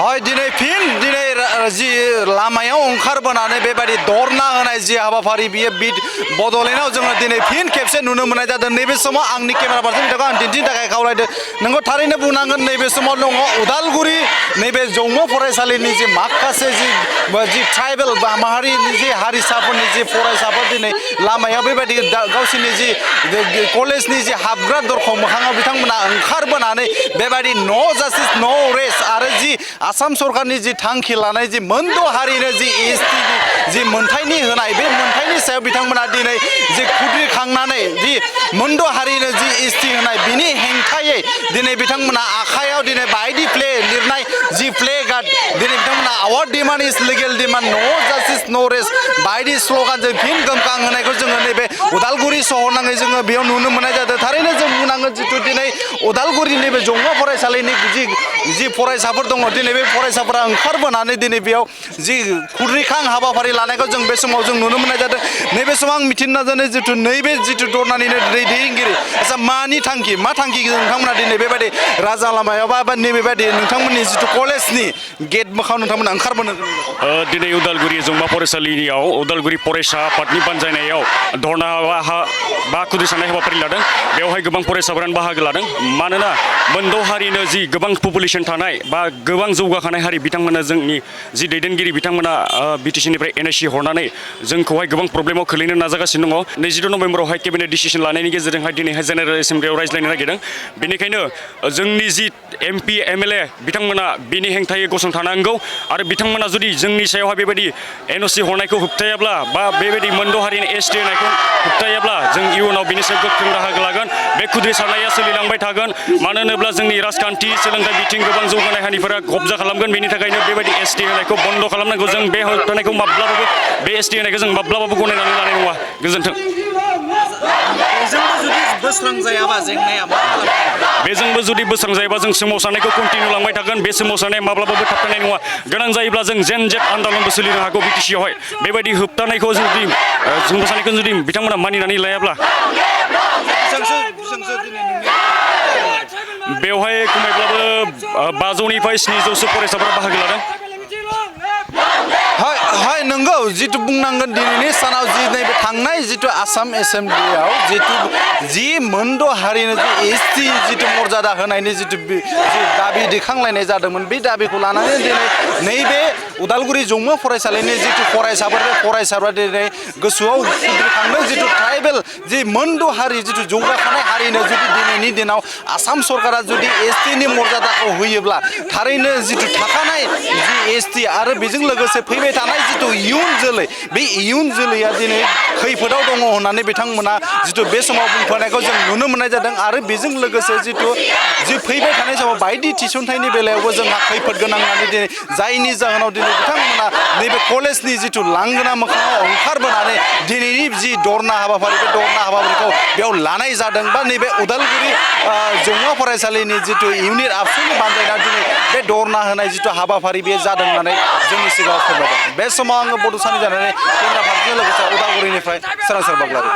हय दिनै फिन दिनै जि लामायाव ओंखारबोनानै बेबायदि धरना होनाय जि हाबाफारि बियो बड'लेण्डआव जोङो दिनै फिन खेबसे नुनो मोननाय जादों। नैबे समाव आंनि केमेरा पार्सन बिथांखौ आं दिन्थिनो थाखाय खावलायदों। नोंगौ थारैनो बुंनांगोन नैबे समाव दङ उदालगुरि नैबे जौमा फरायसालिनि जि माखासे जि ट्राइबेल माहारिनि जि हारिसाफोरनि जि फरायसाफोर दिनै लामायाव बेबायदि गावसोरनि जि कलेजनि जि हाबग्रा दरखं मोखाङाव बिथांमोना ओंखारबोनानै बेबायदि नो जास्टिस नो रेस्ट आरो जि आसाम सरकारनि जि थांखि लानाय जि मोनद' हारिनो जि एसटिनि जि मोनथायनि होनाय बे मोनथायनि सायाव बिथांमोना दिनै जि खुद्रिखांनानै जि मोनद' हारिनो जि एसटि होनाय बिनि हेंथायै दिनै बिथांमोना आखायाव दिनै बायदि प्ले लिरनाय जि प्ले गार्ड दिनै बिथांमोना आवार डिमान्ड इज लिगेल डिमान्ड नो जास्टिस नो रेस्ट बायदि स्ल'गानजों फिन गोमखां होनायखौ जोङो नैबे उदालगुरि सहरनाङै जोङो बेयाव नुनो मोननाय जादों। थारैनो जों बुंनांगोन जिथु दिनै उदालगुरि नैबे जौमा फरायसालिनि जि फरायसाफोर दङ दिनै बे फरायसाफोरा ओंखारबोनानै दिनै बेयाव जि खुद्रिखां हाबाफारि लानायखौ जों बे समाव जों नुनो मोननाय जादों। नैबे समाव आं मिथिनो नाजानाय जिथु नैबे जिथु धरनानिनो दैदेनगिरि आच्चा मानि थांखि मा थांखि नोंथांमोना दिनै बेबायदि राजा लामायाव बा नैबेबायदि नोंथांमोननि जिथु कलेजनि गेट मोखाङाव नोंथांमोना ओंखारबोनो दिनै उदालगुरि जौमा फरायसालियाव उदालगुरि फरायसा आफादनि बानजायनायाव धरना बा खुद्रिसानाय हाबाफारि लादों। बेवहाय गोबां फरायसाफोरानो बाहागो लादों। मानोना मोनद' हारिनो जि गोबां पपुलेसन थानाय बा गोबां जौगाखानाय हारि बिथांमोना जोंनि जि दैदेनगिरि बिथांमोना बिटिसिनिफ्राय एनएसि हरनानै जोंखौहाय गोबां प्रब्लेमाव खोलैनो नाजागासिनो दङ। 22 नभेम्बरावहाय केबिनेट डिसिसन लानायनि गेजेरजोंहाय दिनैहाय जेनेरेल एसेम्ब्लियाव रायज्लायनो नागिरदों। बेनिखायनो जोंनि जि एमपि एमएलए बिथांमोना बिनि हेंथायै गसंथानांगौ आरो बिथांमोना जुदि जोंनि सायावहाय बेबायदि एनअसि हरनायखौ होबथायाब्ला बा बेबायदि मोनद' हारिनि एसटि होनायखौ होबथायाब्ला जों इयुनाव बिनि सायाव गोख्रों राहा लागोन। बे खुद्रिसारनाया सोलिलांबाय थागोन। मानो होनोब्ला जोंनि राजखान्थि सोलोंथाइ बिथिं गोबां जौगानाय हारिफोरा कब्जा खालामगोन। बेनि थाखायनो बेबायदि एसटि होनायखौ बन्द' खालामनांगौ। जों बे होबथानायखौ माब्लाबाबो बे एसटि होनायखौ जों माब्लाबाबो गनायनानै लानाय नङा। गोजोन्थों। बेजोंबो जुदि बोस्रांजायाबा जों सोमावसारनायखौ कन्टिनिउ लांबाय थागोन। बे सोमावसारनाया माब्लाबाबो थाबथानाय नङा। गोनां जायोब्ला जों जेन जेट आन्दलनबो सोलिनो हागौ बिटिसियावहाय। बेबायदि होबथानायखौ जुदि सोमावसारनायखौ जुदि बिथांमोना मानिनानै लायाब्ला बेवहाय खमैब्लाबो 500निफ्राय 700सो फरायसाफोरा बाहागो लादों। हाय नंगौ जिथु बुंनांगोन दिनैनि सानाव जि नैबे थांनाय जिथु आसाम एसेम्ब्लियाव जिथु जि मोनद' हारिनो जि एसटि जिथु मर्यादा होनायनि जिथु दाबि दैखांलायनाय जादोंमोन बे दाबिखौ लानानै दिनै नैबे उदालगुरि जौमा फरायसालिनि जिथु फरायसाफोर बे फरायसाफोरा दिनै गोसोआव खुद्रिखांदों। जिथु ट्राइबेल जि मोनद' हारि जिथु जौगाखानाय हारिनो जुदि दिनैनि दिनाव आसाम सरकारा जुदि एसटिनि मर्यादाखौ होयोब्ला थारैनो जिथु थाखानाय जि एसटि आरो बेजों लोगोसे फैबाय थानाय जिथु इयुन जोलै बे इयुन जोलैया दिनै खैफोदाव दङ होननानै बिथांमोना जिथु बे समाव बुंफोरनायखौ जों नुनो मोननाय जादों। आरो बेजों लोगोसे जिथु फैबाय थानाय समाव बायदि थिसनथाइनि बेलायावबो जोंहा खैफोद गोनां होननानै दिनै जायनि जाहोनाव दिनै बिथांमोना नैबे कलेजनि जिथु लांगोना मोखाङाव ओंखारबोनानै दिनैनि जि धरना हाबाफारि बे धरना हाबाफारिखौ बेयाव लानाय जादों। बा नैबे उदालगुरि जौमा फरायसालिनि जिथु इउनिट आबसुनि बानजायनायाव दिनै बे धरना होनाय जिथु हाबाफारि बे जादों होननानै जोंनि सिगाङाव फोरमायदों। बे समाव आङो बड'सानि जानानै केमेरा पार्सनजों लोगोसे उदालगुरिनिफ्राय सोरांसार बाग्लारि।